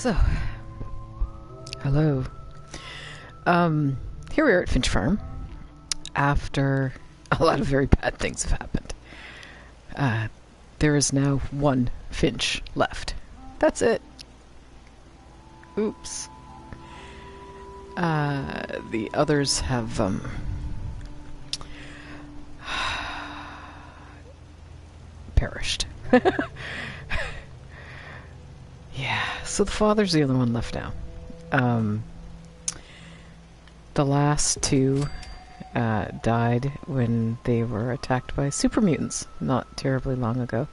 So, hello. Here we are at Finch Farm after a lot of very bad things have happened. There is now one Finch left. That's it. Oops. The others have, perished. Yeah, so the father's the other one left now. The last two died when they were attacked by super mutants not terribly long ago.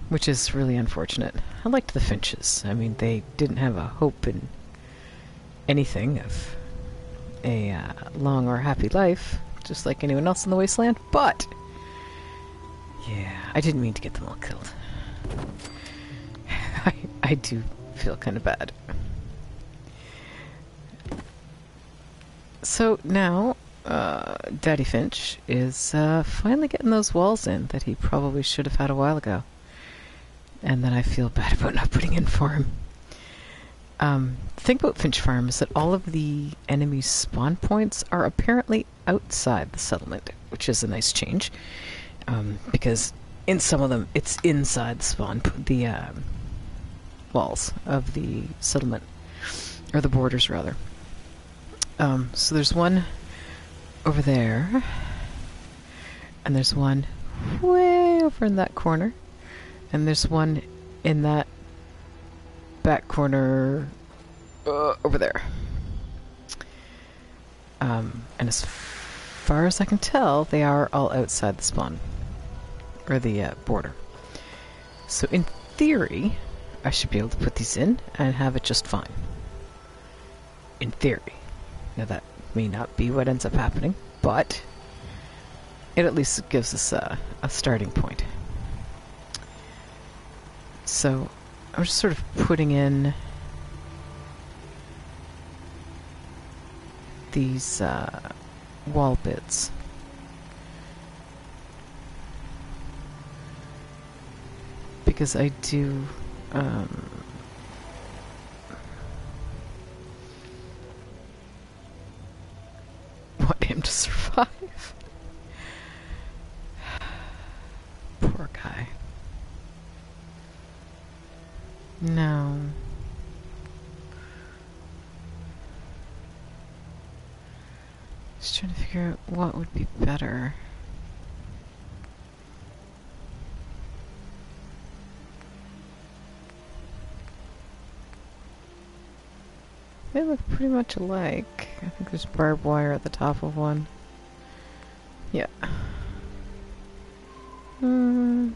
Which is really unfortunate. I liked the Finches. I mean, they didn't have a hope in anything of a long or happy life, just like anyone else in the wasteland, but yeah, I didn't mean to get them all killed. I do feel kind of bad. So now, Daddy Finch is finally getting those walls in that he probably should have had a while ago. And then I feel bad about not putting in for him. The thing about Finch Farm is that all of the enemy spawn points are apparently outside the settlement, which is a nice change. Because in some of them, it's inside the walls of the settlement, or the borders rather. So there's one over there, and there's one way over in that corner, and there's one in that back corner over there. And as far as I can tell, they are all outside the spawn, or the border. So in theory, I should be able to put these in and have it just fine. In theory. Now that may not be what ends up happening, but it at least gives us a starting point. So I'm just sort of putting in these wall bits. Because I do want him to survive. Poor guy. No. Just trying to figure out what would be better. They look pretty much alike. I think there's barbed wire at the top of one. Yeah. I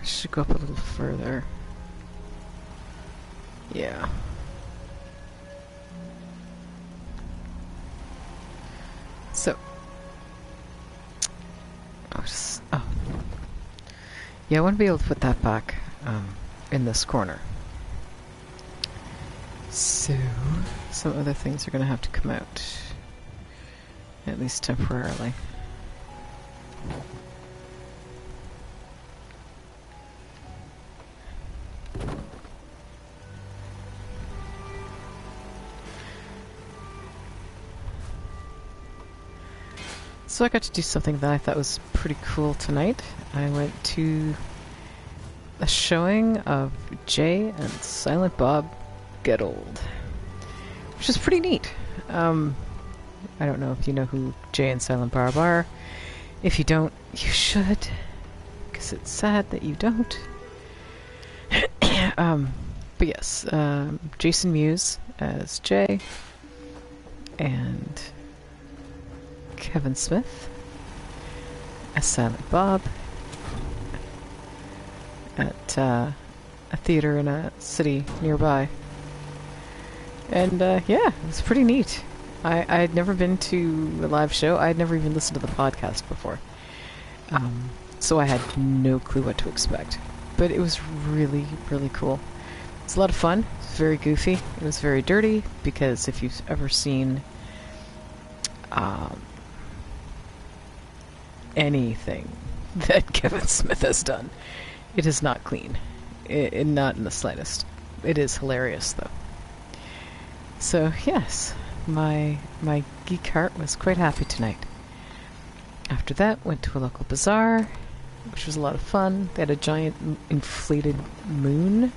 should go up a little further. Yeah. So. Yeah, I want to be able to put that back in this corner. So, some other things are going to have to come out. At least temporarily. So I got to do something that I thought was pretty cool tonight. I went to a showing of Jay and Silent Bob Get Old, which is pretty neat. I don't know if you know who Jay and Silent Bob are. If you don't, you should, because it's sad that you don't. But yes, Jason Mewes as Jay, and Kevin Smith as Silent Bob at a theater in a city nearby. And yeah, it was pretty neat. I had never been to a live show. I had never even listened to the podcast before. So I had no clue what to expect. But it was really, really cool. It's a lot of fun. It's very goofy. It was very dirty, because if you've ever seen anything that Kevin Smith has done. It is not clean. Not in the slightest. It is hilarious, though. So, yes, my geek heart was quite happy tonight. After that, went to a local bazaar, which was a lot of fun. They had a giant inflated moon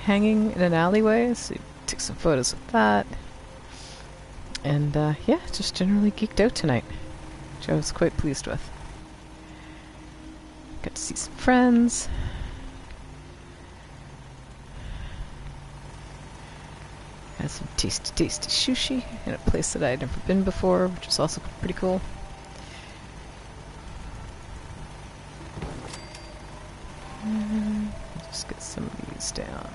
hanging in an alleyway, so you took some photos of that. And, yeah, just generally geeked out tonight, which I was quite pleased with. Got to see some friends. Had some tasty, tasty sushi in a place that I had never been before, which was also pretty cool. Just get some of these down.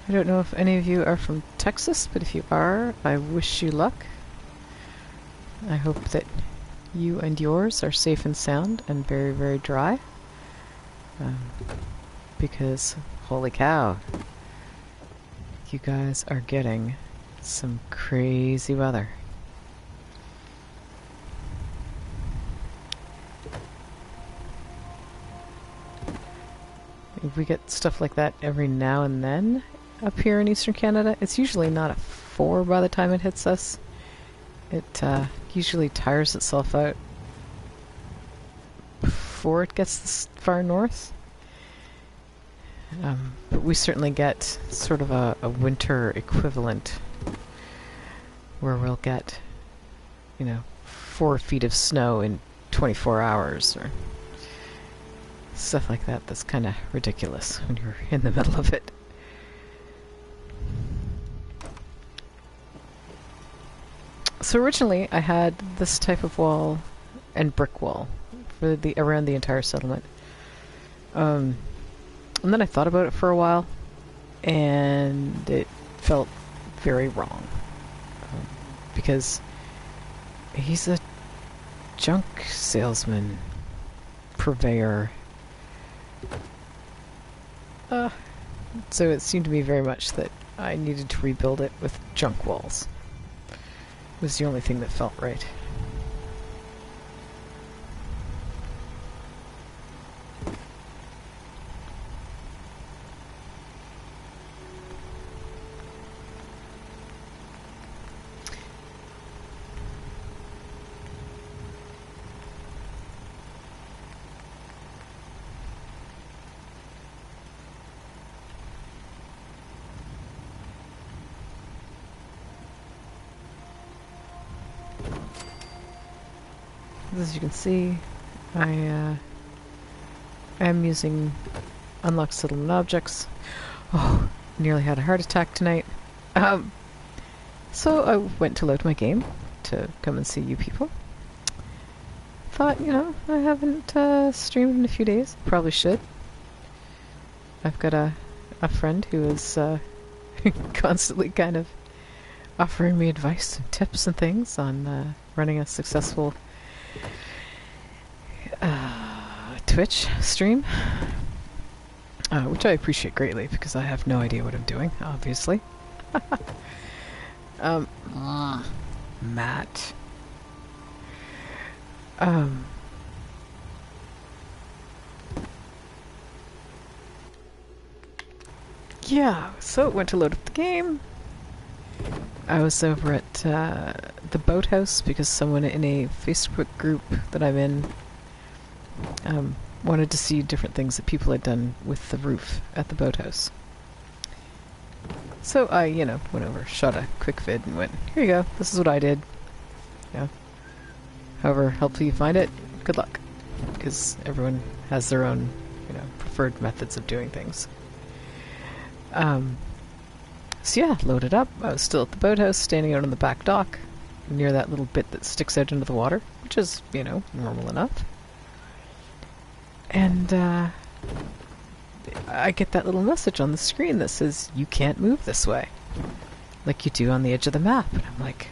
I don't know if any of you are from Texas, but if you are, I wish you luck. I hope that you and yours are safe and sound and very, very dry. Because, holy cow, you guys are getting some crazy weather. We get stuff like that every now and then up here in eastern Canada. It's usually not a 4 by the time it hits us. It usually tires itself out before it gets this far north. But we certainly get sort of a winter equivalent where we'll get, 4 feet of snow in 24 hours or stuff like that. That's kind of ridiculous when you're in the middle of it. So originally I had this type of wall and brick wall for around the entire settlement. And then I thought about it for a while and it felt very wrong. Because he's a junk salesman, purveyor. So it seemed to me very much that I needed to rebuild it with junk walls. It was the only thing that felt right. As you can see, I am using unlock settlement objects. Oh, nearly had a heart attack tonight. So I went to load my game to come and see you people. Thought, I haven't streamed in a few days. Probably should. I've got a friend who is constantly kind of offering me advice and tips and things on running a successful Twitch stream, which I appreciate greatly because I have no idea what I'm doing, obviously. Matt. Yeah, so it went to load up the game. I was over at the boathouse because someone in a Facebook group that I'm in wanted to see different things that people had done with the roof at the boathouse. So I, went over, shot a quick vid and went, here you go, this is what I did. However helpful you find it, good luck. Because everyone has their own, preferred methods of doing things. So yeah, loaded up. I was still at the boathouse, standing out on the back dock, near that little bit that sticks out into the water, which is, normal enough. And I get that little message on the screen that says, you can't move this way, like you do on the edge of the map. And I'm like,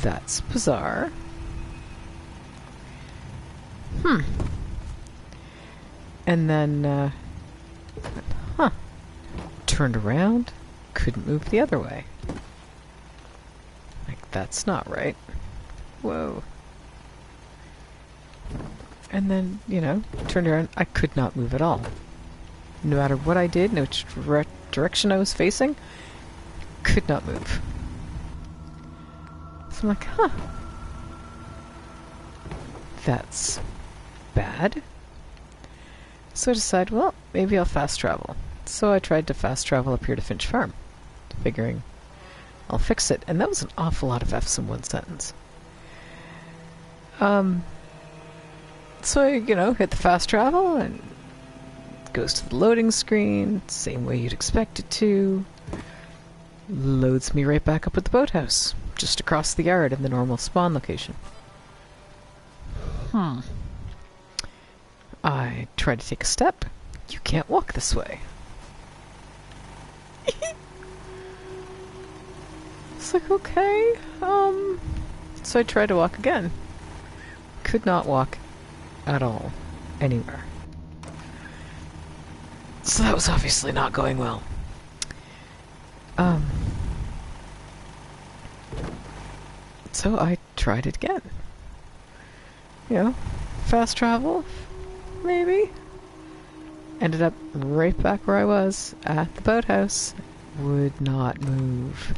that's bizarre. And then, turned around, couldn't move the other way. Like, that's not right. Whoa. And then, turned around, I could not move at all. No matter what I did, no which direction I was facing, could not move. So I'm like, that's bad. So I decided, well, maybe I'll fast travel. So I tried to fast travel up here to Finch Farm, figuring I'll fix it. And that was an awful lot of F's in one sentence. So I, hit the fast travel, and it goes to the loading screen, same way you'd expect it to. Loads me right back up at the boathouse, just across the yard in the normal spawn location. I try to take a step. You can't walk this way. It's like, okay, so I tried to walk again. Could not walk at all, anywhere. So that was obviously not going well. So I tried it again. Fast travel, maybe. Ended up right back where I was, at the boathouse. Would not move.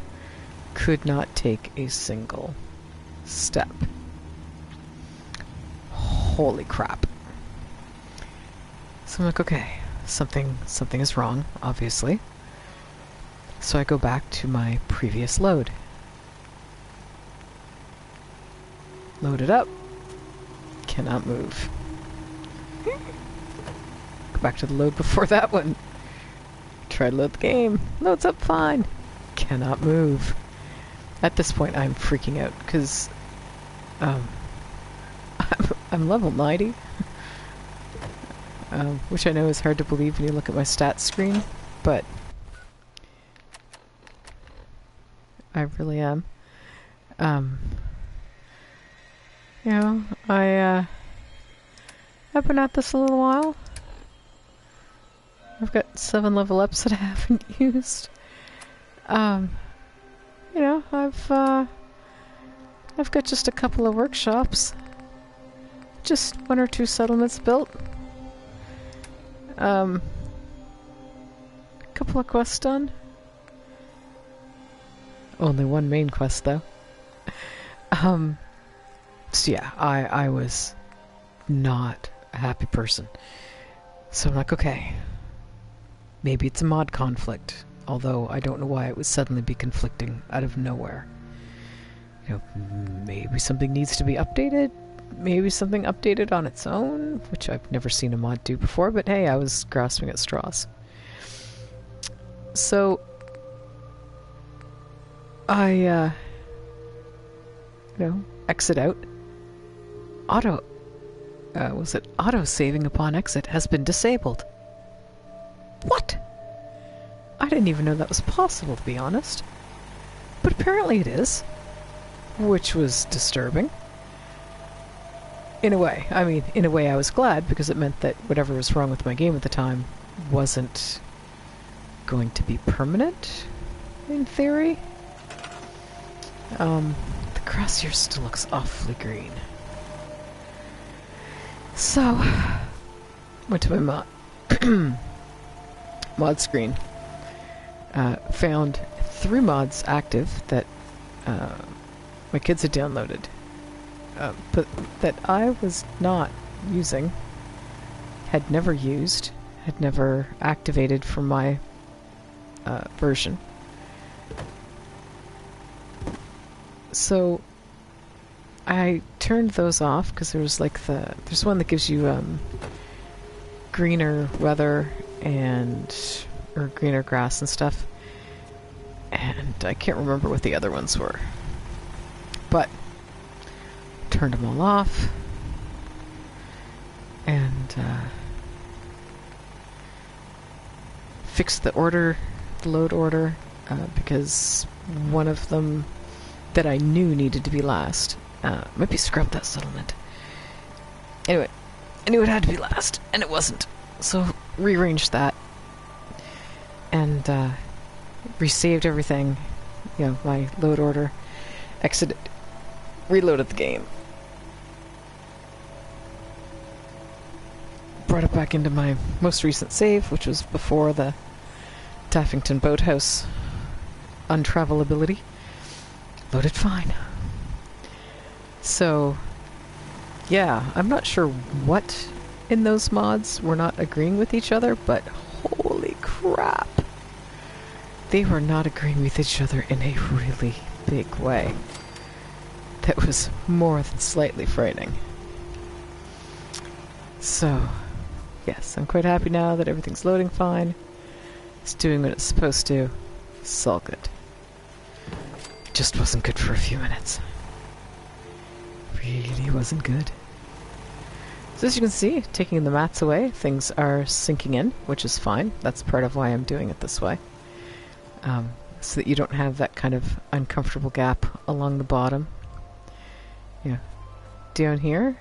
Could not take a single step. Holy crap. So I'm like, okay, something is wrong, obviously. So I go back to my previous load. Load it up. Cannot move. Go back to the load before that one. Try to load the game. Loads up fine. Cannot move. At this point, I'm freaking out because I'm level 90, which I know is hard to believe when you look at my stats screen, but I really am. I've been at this a little while. I've got 7 level ups that I haven't used. I've got just a couple of workshops. Just 1 or 2 settlements built. Couple of quests done. Only 1 main quest though. So yeah, I was not a happy person. So I'm like, okay, maybe it's a mod conflict. Although I don't know why it would suddenly be conflicting out of nowhere. Maybe something needs to be updated. Maybe something updated on its own, which I've never seen a mod do before, but hey, I was grasping at straws. So I exit out. Auto saving upon exit has been disabled. What? I didn't even know that was possible, to be honest. But apparently it is. Which was disturbing. In a way. I mean, in a way I was glad, because it meant that whatever was wrong with my game at the time wasn't going to be permanent, in theory. The grass here still looks awfully green. So, went to my mod screen. Found 3 mods active that my kids had downloaded, but that I was not using, had never used, had never activated for my version. So I turned those off because there was like there's one that gives you greener weather and or greener grass and stuff. And I can't remember what the other ones were. But turned them all off. And fixed the load order, because one of them that I knew needed to be last. Maybe scrub that settlement. Anyway, I knew it had to be last, and it wasn't. So rearranged that. And resaved everything, my load order, exited, reloaded the game, brought it back into my most recent save, which was before the Taffington Boathouse untravelability. Loaded fine. So, yeah, I'm not sure what in those mods were not agreeing with each other, but holy crap. They were not agreeing with each other in a really big way. That was more than slightly frightening. So, yes, I'm quite happy now that everything's loading fine. It's doing what it's supposed to. It's all good. Just wasn't good for a few minutes. Really wasn't good. So as you can see, taking the mats away, things are sinking in, which is fine. That's part of why I'm doing it this way. So that you don't have that kind of uncomfortable gap along the bottom. Yeah. Down here,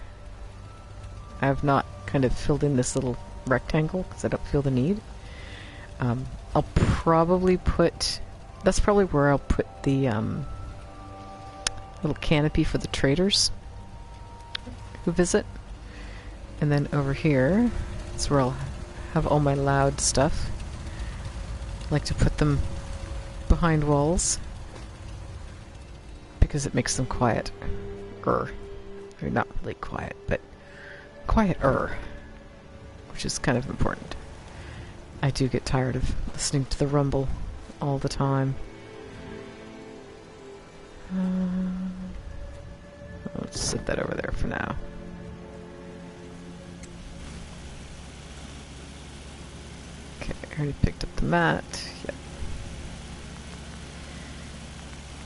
I've not kind of filled in this little rectangle because I don't feel the need. I'll probably put... That's probably where I'll put the little canopy for the traders who visit. And then over here is where I'll have all my loud stuff. I like to put them behind walls because it makes them quiet. I mean, not really quiet, but quieter, which is kind of important. I do get tired of listening to the rumble all the time. Let's set that over there for now. Okay, I already picked up the mat. Yep.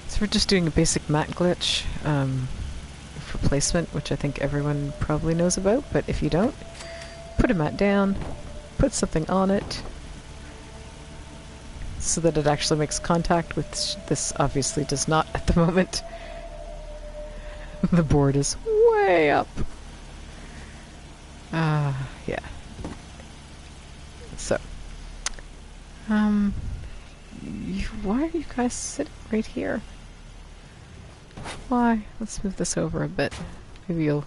So we're just doing a basic mat glitch for placement, which I think everyone probably knows about, but if you don't, put a mat down, put something on it, so that it actually makes contact with this. Obviously does not at the moment. The board is way up. Yeah. So, why are you guys sitting right here? Why? Let's move this over a bit. Maybe you'll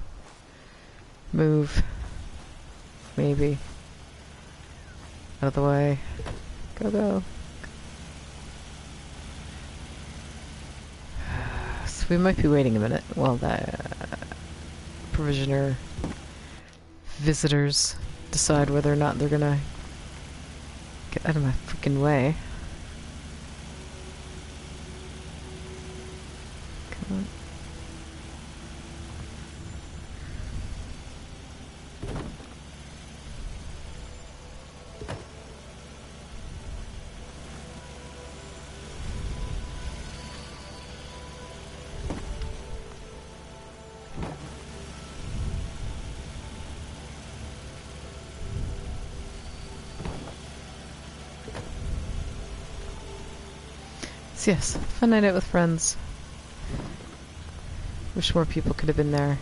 move. Maybe. Out of the way. Go, go. So we might be waiting a minute while the provisioner visitors decide whether or not they're gonna get out of my freaking way. Come on. So yes, fun night out with friends. Wish more people could have been there.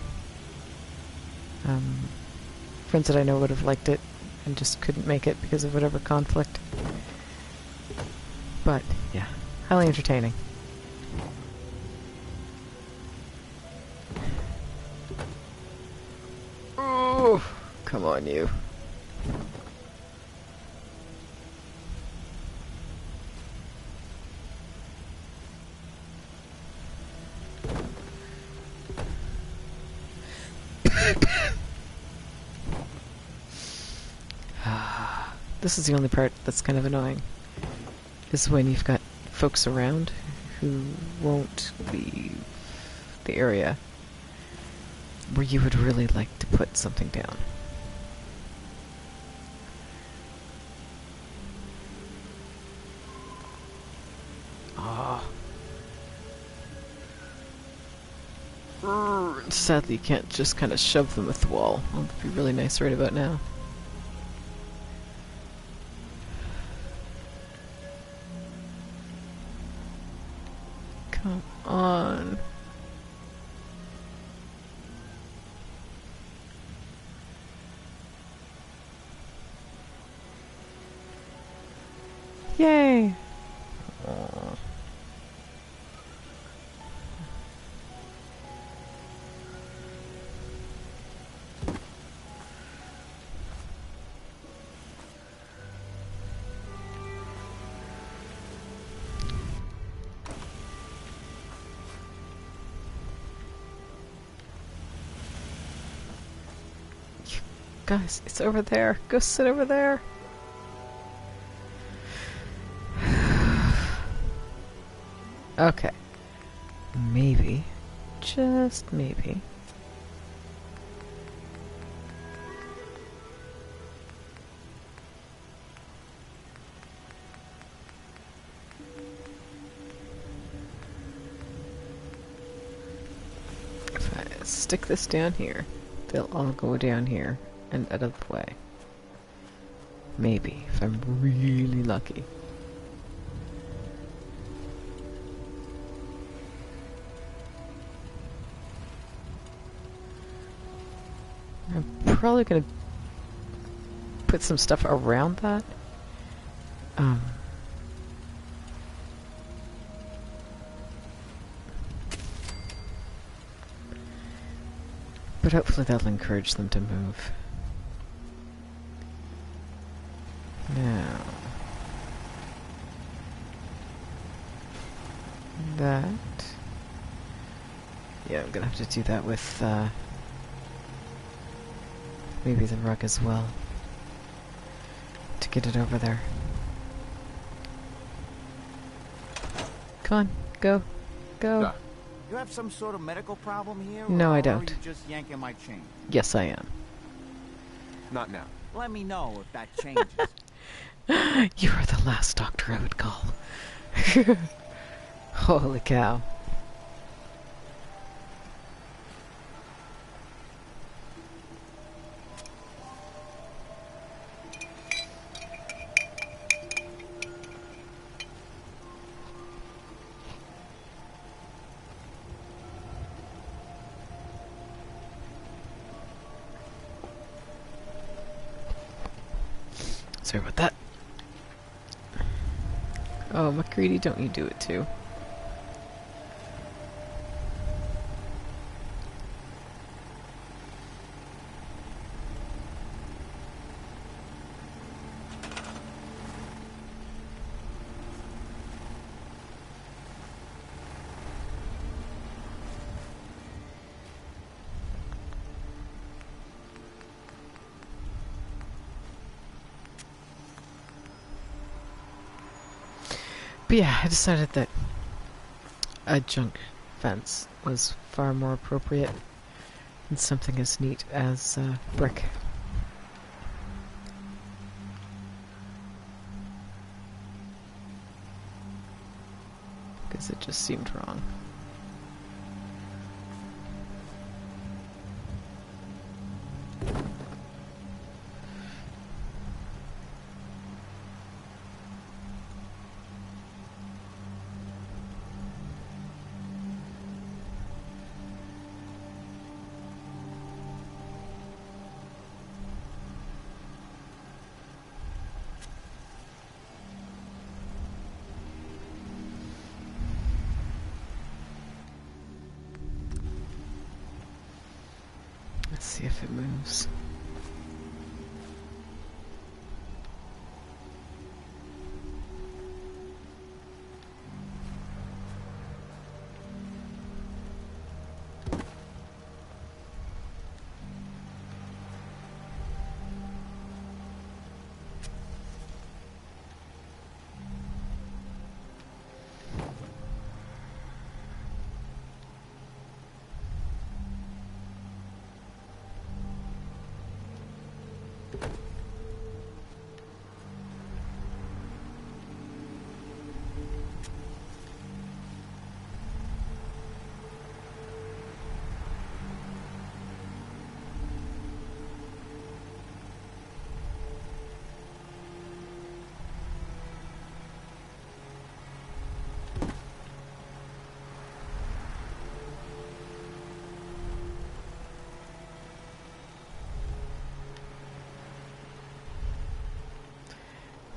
Friends that I know would have liked it and just couldn't make it because of whatever conflict. But, yeah, highly entertaining. Oh, come on, you. This is the only part that's kind of annoying, is when you've got folks around who won't leave the area where you would really like to put something down. Sadly, you can't just kind of shove them with the wall. That would be really nice right about now. Come on. Yay! Aww. Guys, it's over there. Go sit over there. Okay. Maybe. Just maybe. If I stick this down here, they'll all go down here and out of the way. Maybe, if I'm really lucky. I'm probably gonna put some stuff around that. But hopefully that'll encourage them to move. Now, that. Yeah, I'm gonna have to do that with maybe the rug as well to get it over there. Come on, go, go. You have some sort of medical problem here? No, or I don't. Are you just yanking my chain? Yes, I am. Not now. Let me know if that changes. You are the last doctor I would call. Holy cow. Sorry about that. Oh, McCready, don't you do it too. But yeah, I decided that a junk fence was far more appropriate than something as neat as brick. Because it just seemed wrong. Let's see if it moves.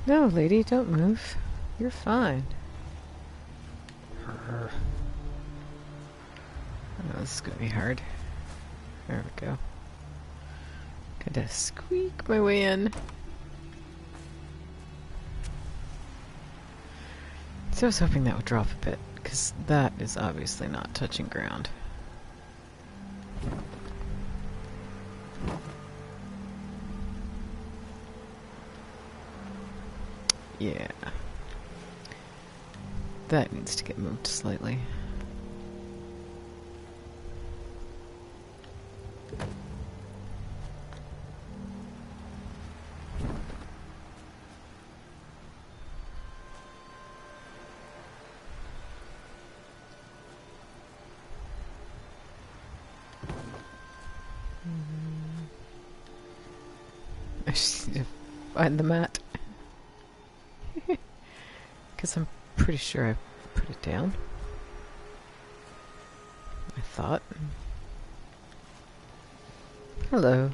No, lady, don't move. You're fine. Oh, this is gonna be hard. There we go. Gotta squeak my way in. So I was hoping that would drop a bit, because that is obviously not touching ground. Yeah. That needs to get moved slightly. I just need to find the mat. Because I'm pretty sure I put it down. I thought. Hello.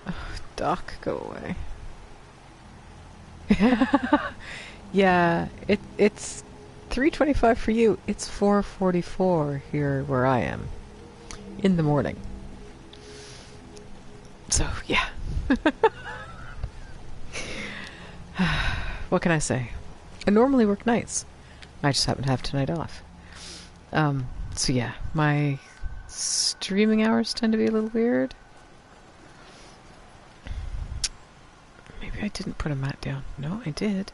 Oh, Doc, go away. Yeah, it's 3:25 for you. It's 4:44 here where I am. In the morning. So, yeah. What can I say? I normally work nights. I just happen to have tonight off. So yeah, my streaming hours tend to be a little weird. Maybe I didn't put a mat down. No, I did.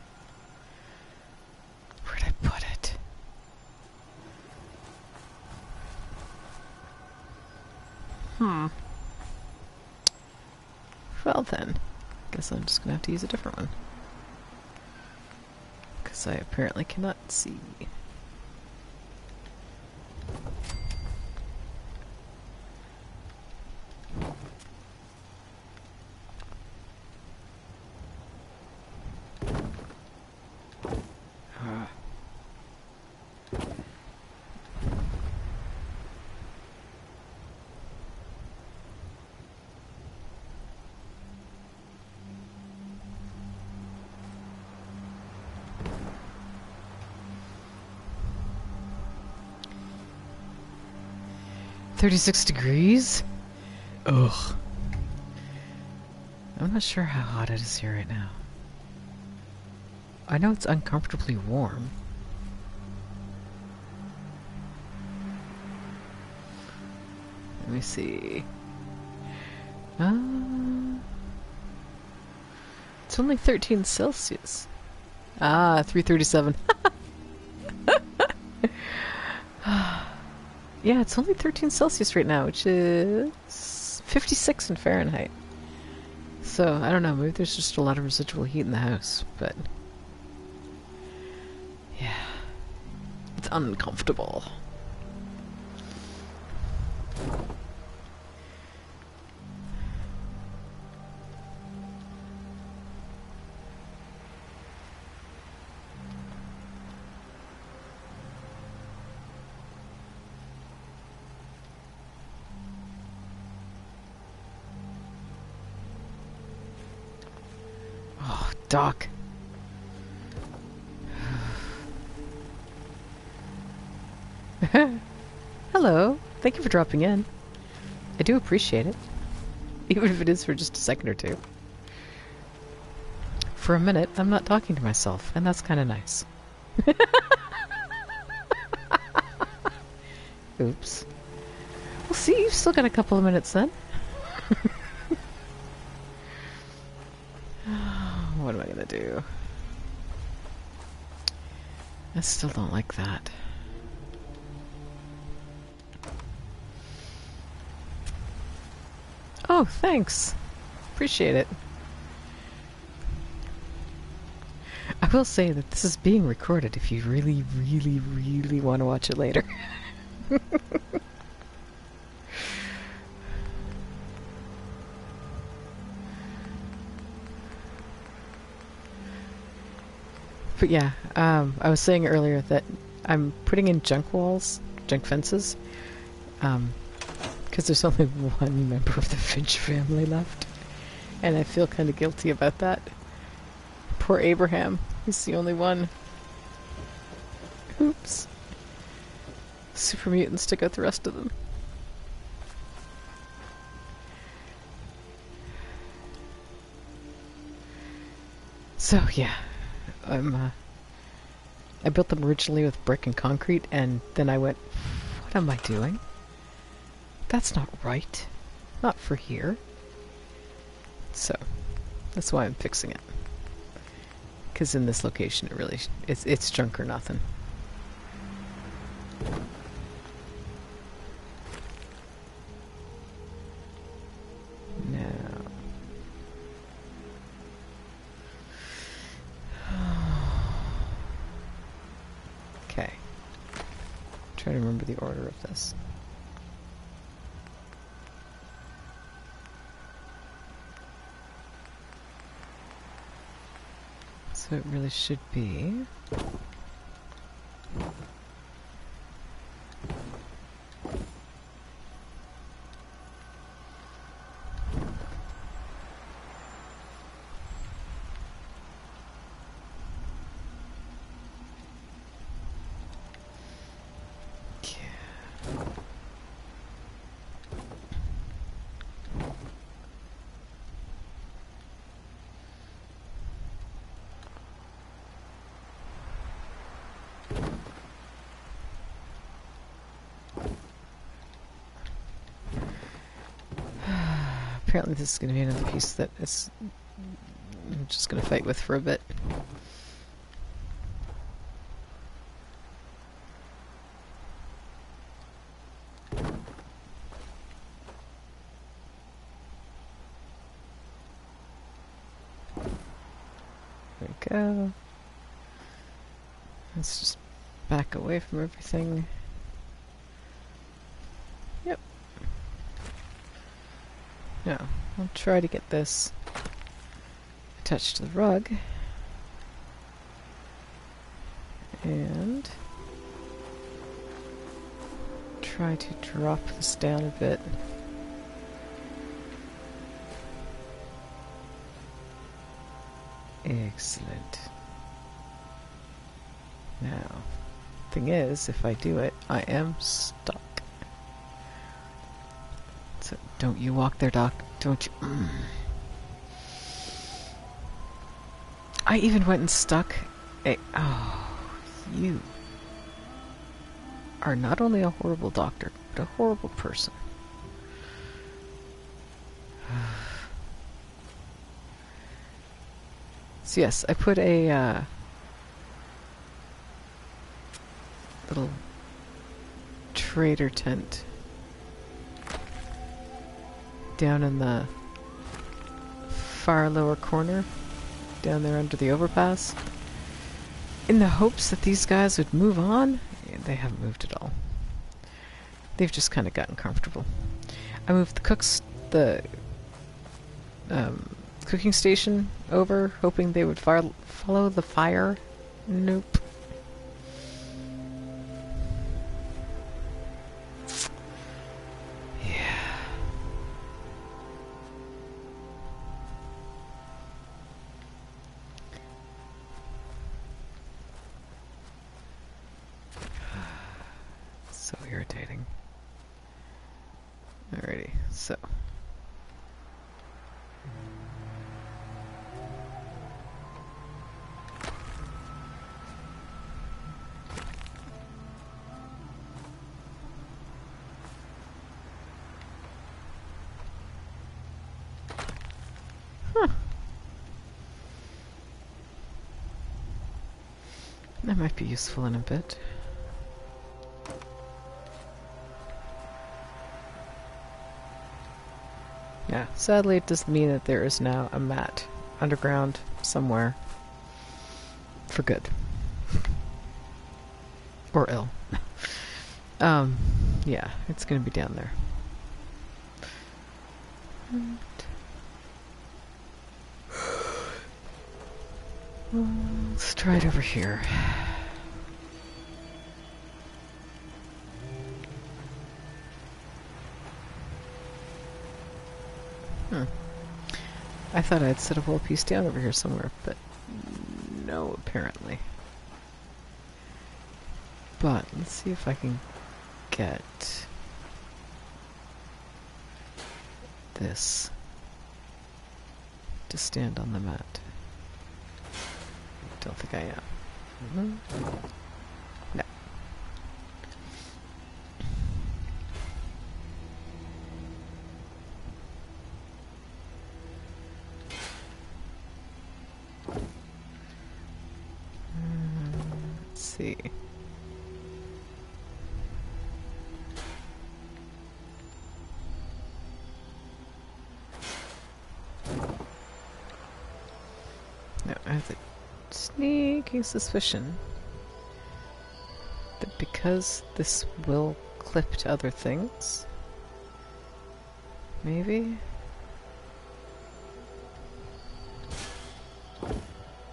Where'd I put it? Well then, guess I'm just gonna have to use a different one. Because I apparently cannot see. $36? Ugh. I'm not sure how hot it is here right now. I know it's uncomfortably warm. Let me see. It's only 13 Celsius. Ah, 337. Yeah, it's only 13 Celsius right now, which is 56 in Fahrenheit. So, I don't know, maybe there's just a lot of residual heat in the house, but... yeah. It's uncomfortable. Doc. Hello. Thank you for dropping in. I do appreciate it. Even if it is for just a second or two. For a minute, I'm not talking to myself, and that's kind of nice. Oops. Well, see, you've still got a couple of minutes then. What am I gonna do? I still don't like that. Oh, thanks. Appreciate it. I will say that this is being recorded if you really, really, really want to watch it later. But yeah, I was saying earlier that I'm putting in junk walls, junk fences, because there's only one member of the Finch family left. And I feel kind of guilty about that. Poor Abraham. He's the only one. Oops. Super mutants took out the rest of them. So, yeah. I built them originally with brick and concrete, and then I went, what am I doing? That's not right. Not for here. So, that's why I'm fixing it. Because in this location, it really it's junk or nothing. Now, okay. Try to remember the order of this. So it really should be. Apparently this is going to be another piece that I'm just going to fight with for a bit. There we go. Let's just back away from everything. Yep. Now, I'll try to get this attached to the rug. And try to drop this down a bit. Excellent. Now, thing is, if I do it, I am stuck. So don't you walk there, Doc. Don't you. I even went and stuck a... Oh, you are not only a horrible doctor, but a horrible person. So yes, I put a little trader tent down in the far lower corner, down there under the overpass, in the hopes that these guys would move on. They haven't moved at all. They've just kind of gotten comfortable. I moved the cooking station over, hoping they would follow the fire. Nope. So irritating. Alrighty, so. Huh. That might be useful in a bit. Yeah, sadly it does mean that there is now a mat underground somewhere. For good. Or ill. Yeah, it's gonna be down there. And let's try it over here. I thought I'd set a whole piece down over here somewhere, but no, apparently. But let's see if I can get this to stand on the mat. Don't think I am. No. Let's see. No, I have the sneaking suspicion that because this will clip to other things, maybe,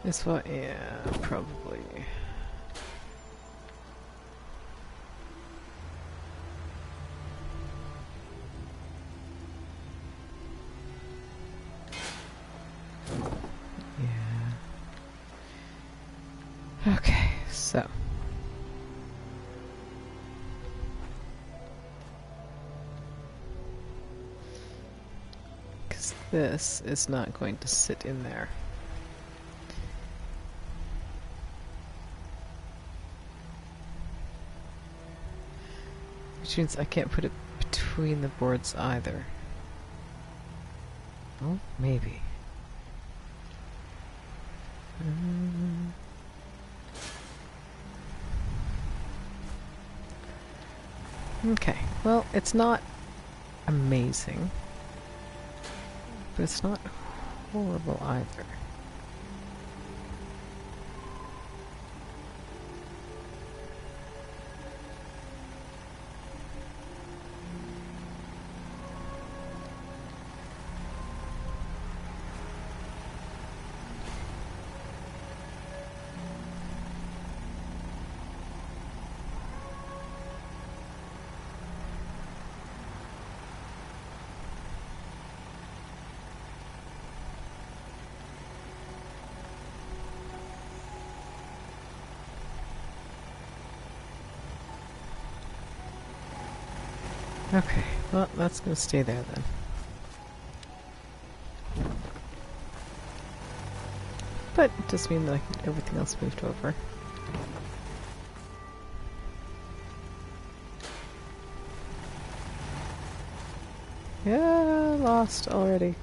is what, yeah, probably. Okay, so. Because this is not going to sit in there. Which means I can't put it between the boards either. Oh, maybe. Okay, well, it's not amazing, but it's not horrible either. Okay, well, that's going to stay there then. But it does mean that I can get everything else moved over. Yeah, lost already.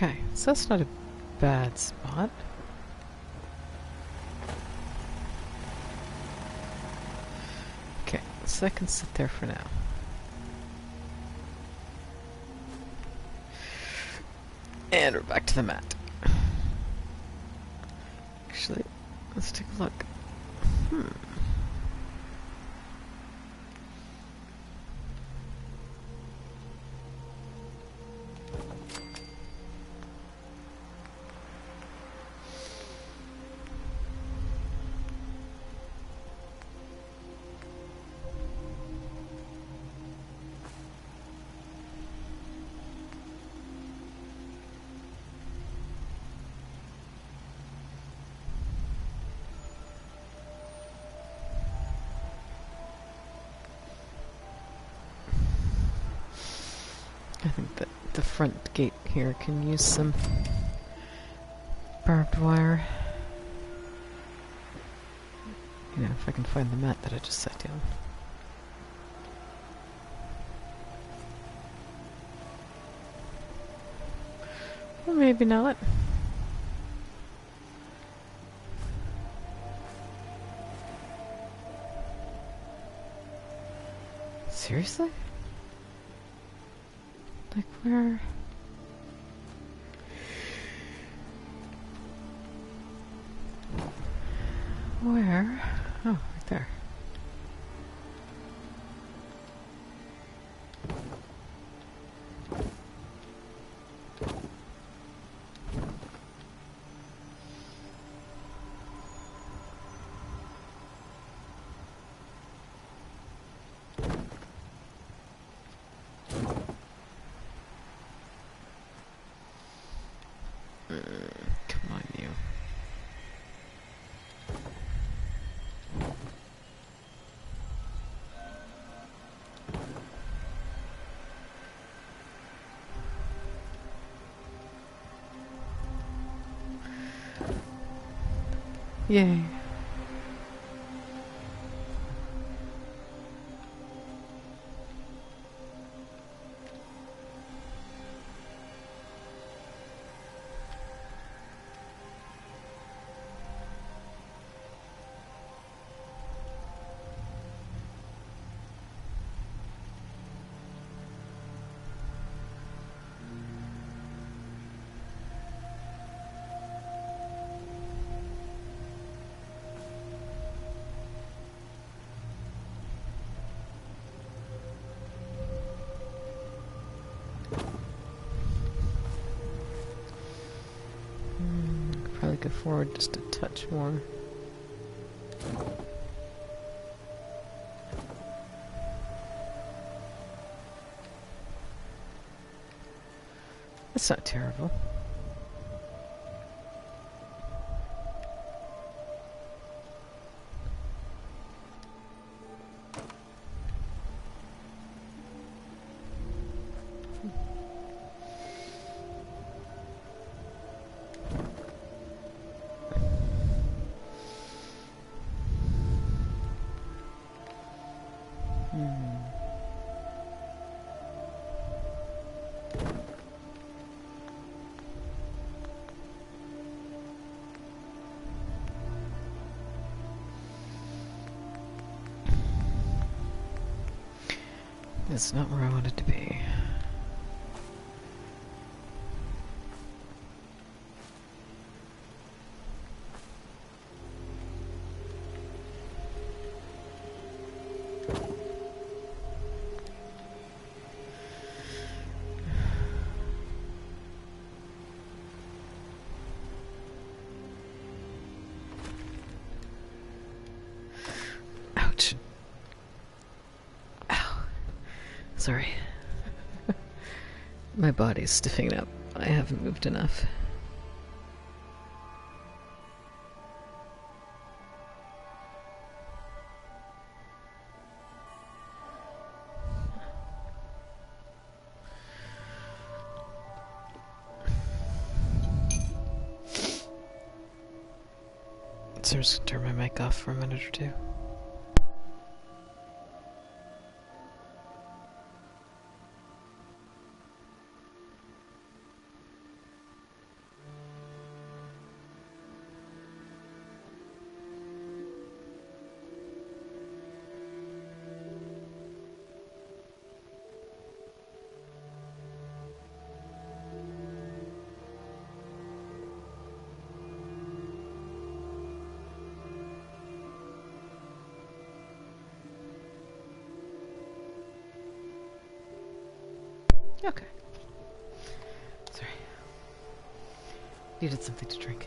Okay, so that's not a bad spot. Okay, so I can sit there for now. And we're back to the mat. Actually, let's take a look. I think that the front gate here can use some barbed wire. You know, if I can find the mat that I just set down. Or maybe not. Seriously? Like where? Where? Oh, right there. Come on, you. Yay. Probably go forward just a touch more. That's not terrible. That's not where I wanted to be. Ouch. Ow. Sorry. My body's stiffening up. I haven't moved enough. So I'm just gonna turn my mic off for a minute or two. Okay. Sorry. Needed something to drink.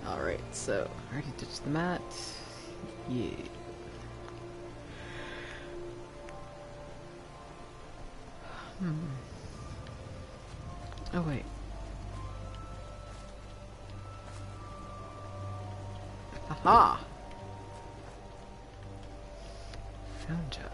Alright, so I already ditched the mat. Yeah. Oh wait. Aha! Found ya.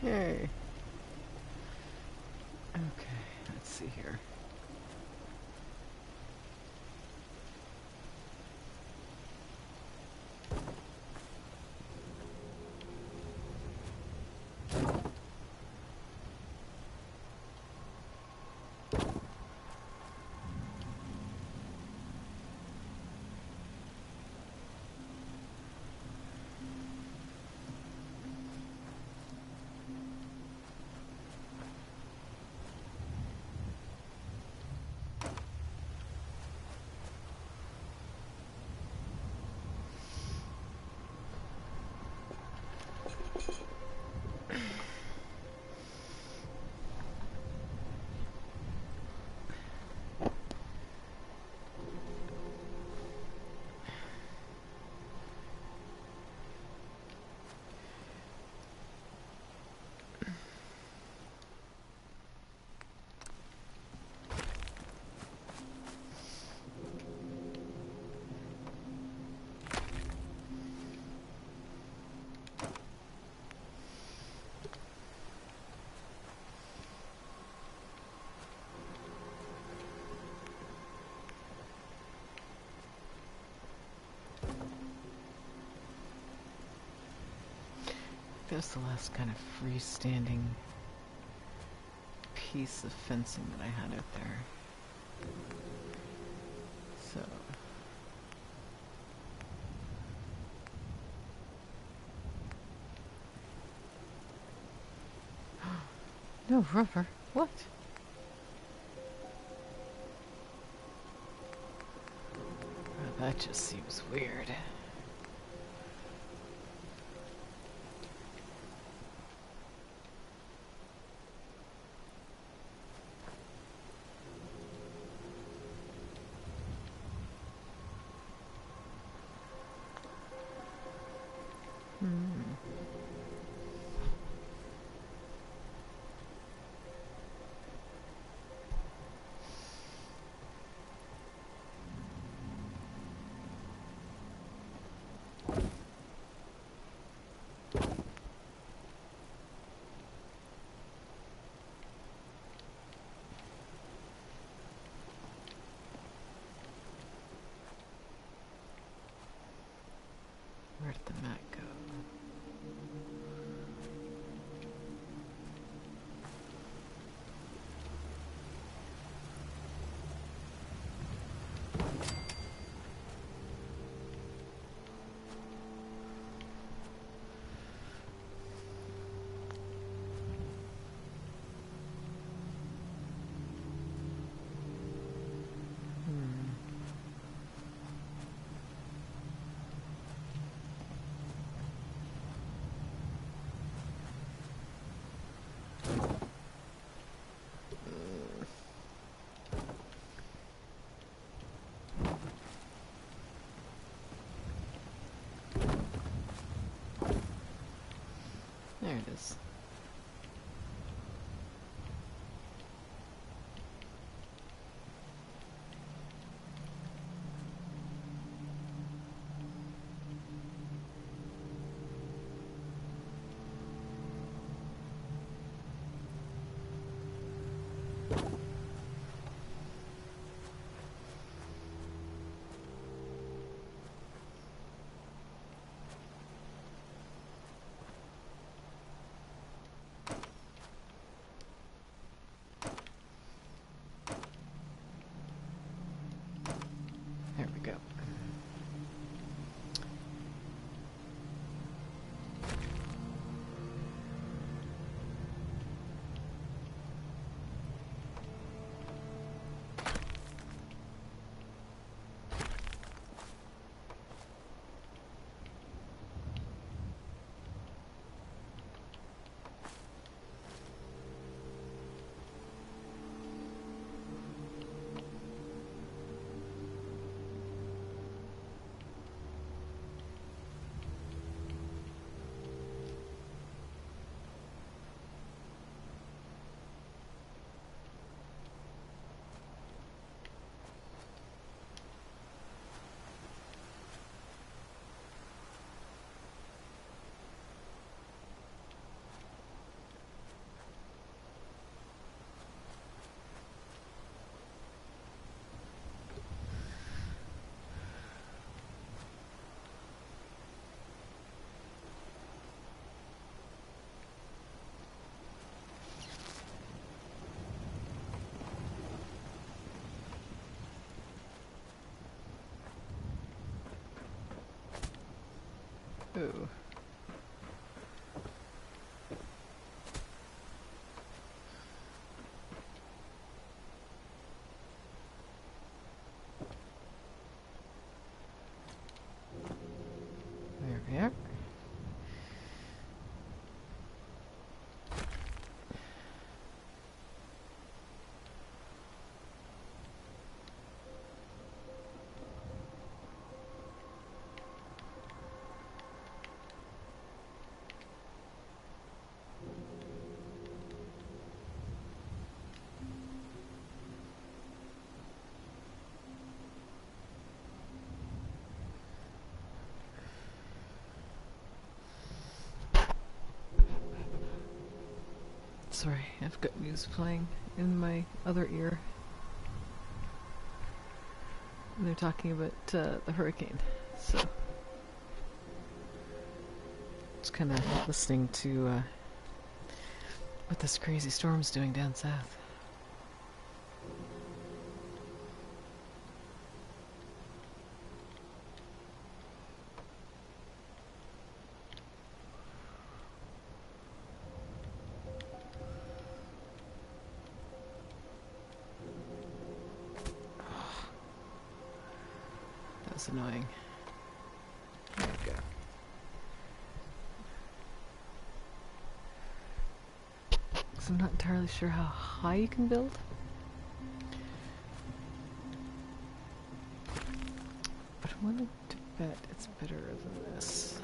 Yay. Okay, let's see here. There's the last kind of freestanding piece of fencing that I had out there. So... no rubber. What? Well, that just seems weird. Where did the mat go? There it is. Ooh. There we are. Sorry, I've got music playing in my other ear. And they're talking about the hurricane, so just kind of listening to what this crazy storm's doing down south. That was annoying. There we go. So I'm not entirely sure how high you can build. But I'm willing to bet it's better than this.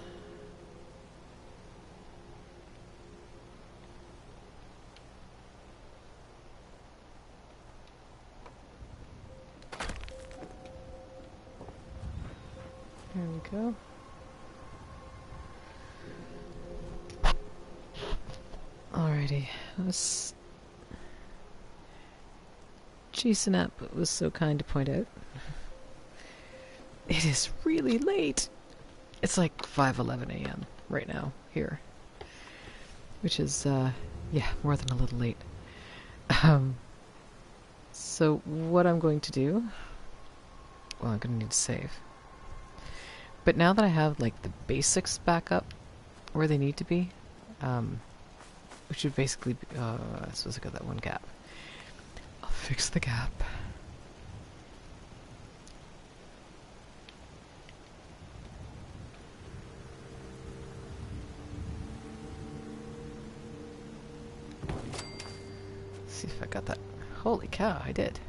There we go. Alrighty. Jason App was so kind to point out. It is really late. It's like 5:11 a.m. right now here. Which is, yeah, more than a little late. So what I'm going to do... Well, I'm going to need to save. But now that I have, like, the basics back up where they need to be, which would basically be... I suppose I got that one gap. I'll fix the gap. See if I got that. Holy cow, I did.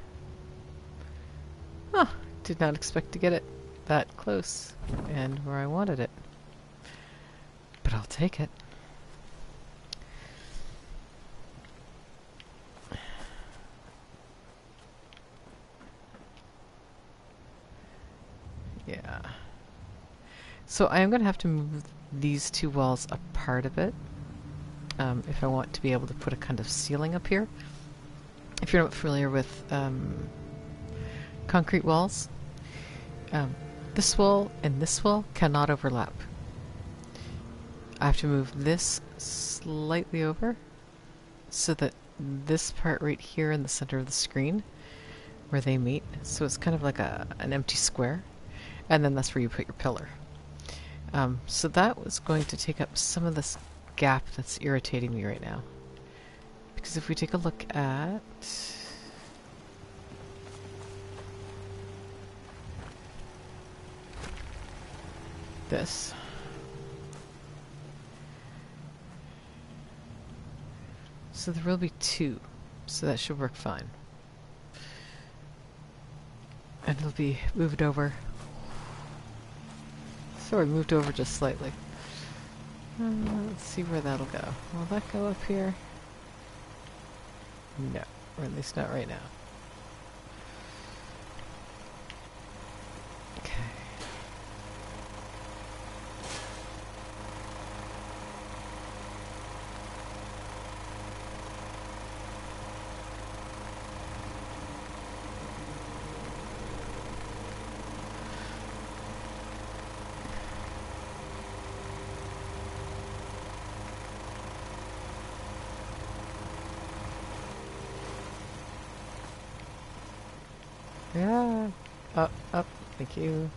Huh, did not expect to get it that close and where I wanted it. But I'll take it. Yeah. So I am going to have to move these two walls apart a bit if I want to be able to put a kind of ceiling up here. If you're not familiar with concrete walls, this wall and this wall cannot overlap. I have to move this slightly over so that this part right here in the center of the screen where they meet, so it's kind of like an empty square, and then that's where you put your pillar. So that was going to take up some of this gap that's irritating me right now. Because if we take a look at this, so there will be two, so that should work fine. And it'll be moved over. Sorry, moved over just slightly. Let's see where that'll go. Will that go up here? No, or at least not right now. Okay. Yeah. Up, up. Thank you.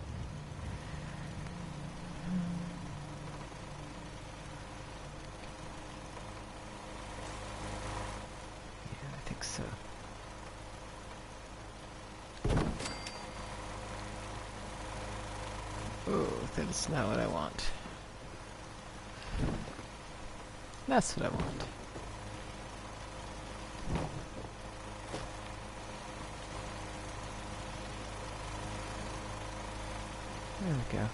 That is not what I want. That's what I want. There we go.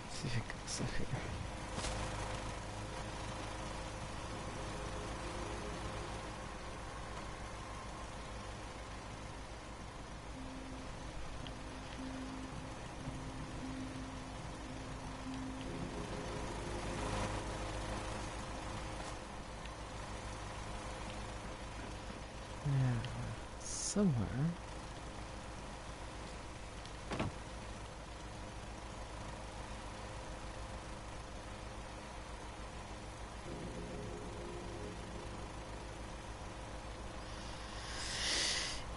See if it goes up here. Now, somewhere.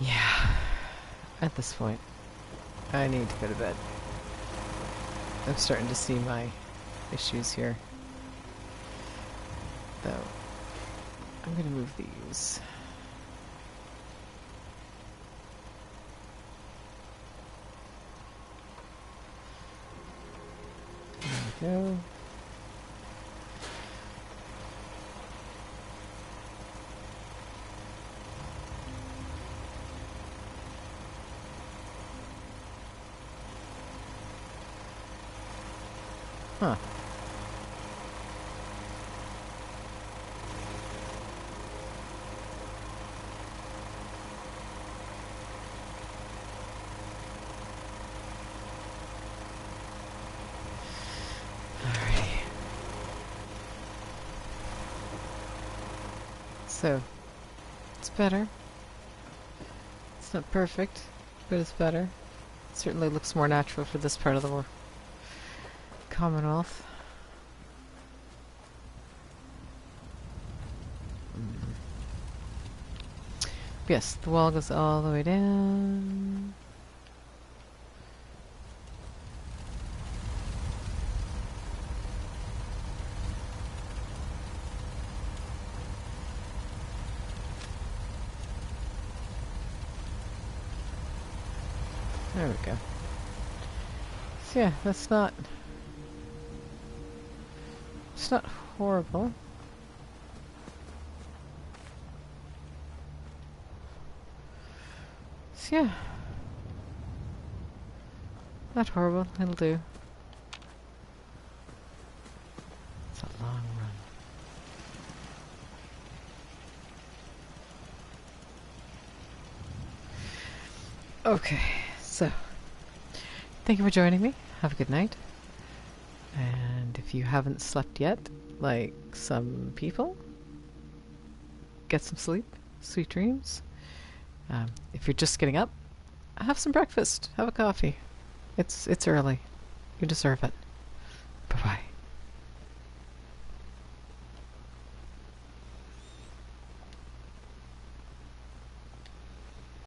Yeah, at this point, I need to go to bed. I'm starting to see my issues here. Though, I'm going to move these. There we go. Huh. Alrighty. So, it's better. It's not perfect, but it's better. It certainly looks more natural for this part of the Commonwealth. Yes, the wall goes all the way down. There we go. So yeah, that's not... It's not horrible. So yeah. Not horrible, it'll do. It's a long run. Okay, so thank you for joining me. Have a good night. And if you haven't slept yet, like some people, get some sleep. Sweet dreams. If you're just getting up, have some breakfast. Have a coffee. It's early. You deserve it.